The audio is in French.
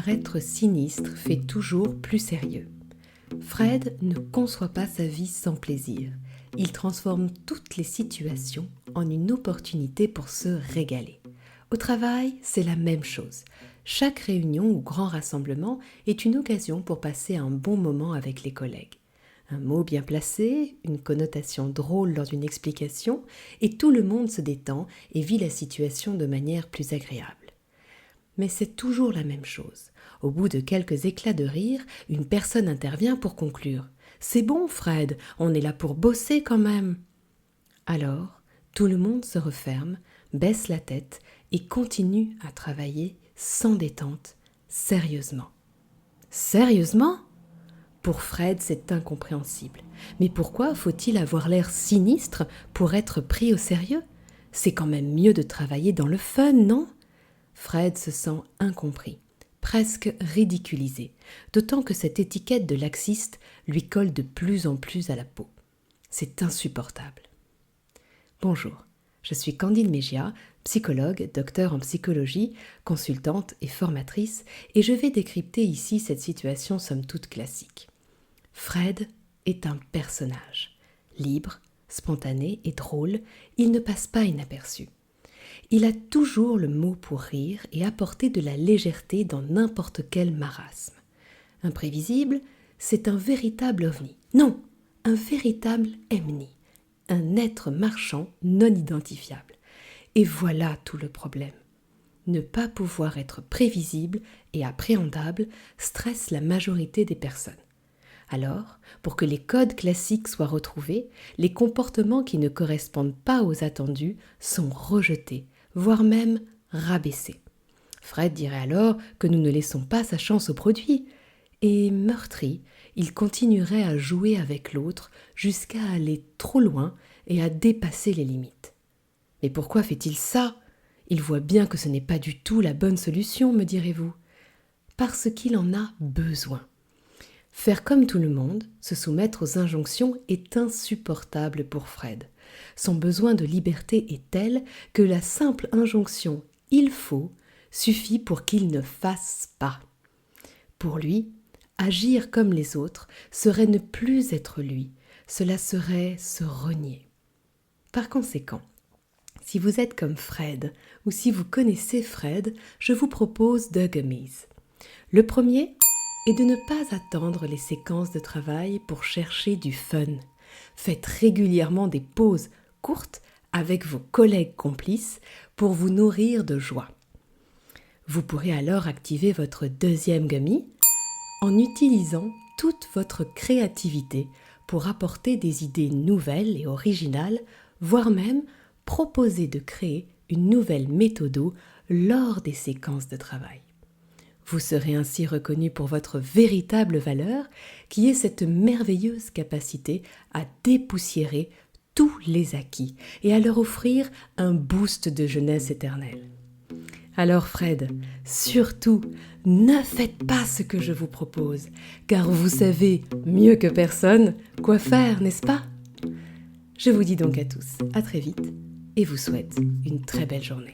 paraître sinistre fait toujours plus sérieux. Fred ne conçoit pas sa vie sans plaisir. Il transforme toutes les situations en une opportunité pour se régaler. Au travail, c'est la même chose. Chaque réunion ou grand rassemblement est une occasion pour passer un bon moment avec les collègues. Un mot bien placé, une connotation drôle lors d'une explication, et tout le monde se détend et vit la situation de manière plus agréable. Mais c'est toujours la même chose. Au bout de quelques éclats de rire, une personne intervient pour conclure. « C'est bon, Fred, on est là pour bosser quand même !» Alors, tout le monde se referme, baisse la tête et continue à travailler sans détente, sérieusement. Sérieusement ? Pour Fred, c'est incompréhensible. Mais pourquoi faut-il avoir l'air sinistre pour être pris au sérieux ? C'est quand même mieux de travailler dans le fun, non ? Fred se sent incompris, presque ridiculisé, d'autant que cette étiquette de laxiste lui colle de plus en plus à la peau. C'est insupportable. Bonjour, je suis Candide Mégia, psychologue, docteur en psychologie, consultante et formatrice, et je vais décrypter ici cette situation somme toute classique. Fred est un personnage. Libre, spontané et drôle, il ne passe pas inaperçu. Il a toujours le mot pour rire et apporter de la légèreté dans n'importe quel marasme. Imprévisible, c'est un véritable ovni. Non, un véritable emni, un être marchand non identifiable. Et voilà tout le problème. Ne pas pouvoir être prévisible et appréhendable stresse la majorité des personnes. Alors, pour que les codes classiques soient retrouvés, les comportements qui ne correspondent pas aux attendus sont rejetés, voire même rabaissés. Fred dirait alors que nous ne laissons pas sa chance au produit. Et meurtri, il continuerait à jouer avec l'autre jusqu'à aller trop loin et à dépasser les limites. Mais pourquoi fait-il ça ? Il voit bien que ce n'est pas du tout la bonne solution, me direz-vous. Parce qu'il en a besoin. Faire comme tout le monde, se soumettre aux injonctions est insupportable pour Fred. Son besoin de liberté est tel que la simple injonction « il faut » suffit pour qu'il ne fasse pas. Pour lui, agir comme les autres serait ne plus être lui, cela serait se renier. Par conséquent, si vous êtes comme Fred ou si vous connaissez Fred, je vous propose deux gummies. Le premier est de ne pas attendre les séquences de travail pour chercher du fun. Faites régulièrement des pauses courtes avec vos collègues complices pour vous nourrir de joie. Vous pourrez alors activer votre deuxième gummy en utilisant toute votre créativité pour apporter des idées nouvelles et originales, voire même proposer de créer une nouvelle méthode lors des séquences de travail. Vous serez ainsi reconnu pour votre véritable valeur, qui est cette merveilleuse capacité à dépoussiérer tous les acquis et à leur offrir un boost de jeunesse éternelle. Alors Fred, surtout, ne faites pas ce que je vous propose, car vous savez mieux que personne quoi faire, n'est-ce pas ? Je vous dis donc à tous, à très vite, et vous souhaite une très belle journée.